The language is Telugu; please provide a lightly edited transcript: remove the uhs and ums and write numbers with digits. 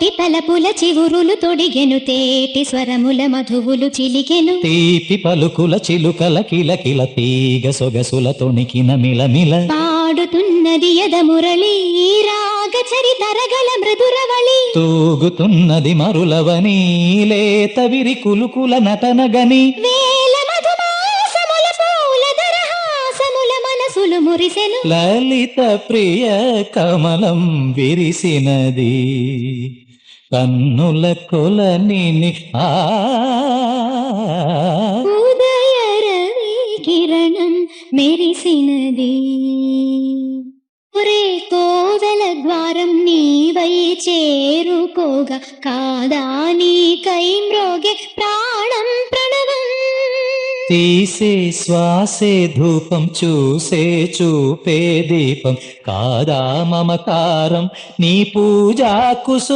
కోటి తలపుల చివురులు తొడిగెను తేటి స్వరముల మధువులు చిలికెను తీపి పలుకుల చిలుకల కిలకిల తీగ సొగసుల తొణికిన మిలమిల పాడుతున్నది యద మురళి రాగ చరితరగల మృదురవళి తూగుతున్నది మరులవని లేత విరి కులుకుల నటనగని వేల మధుమాసముల పూల దరహాసముల మనసులు మురిసెను లలిత ప్రియ కమలం విరిసినది కన్నుల కొలనిని ఉదయ రవి కిరణం మెరిసినది ఒరే కోవెల ద్వారం నీవై చేరుకోగా కాదా నీకై మ్రోగే ప్రాణం ప్రణవం తీసే శ్వాసే ధూపం చూసే చూపే దీపం కాదా మమకారం నీ పూజా కుసుం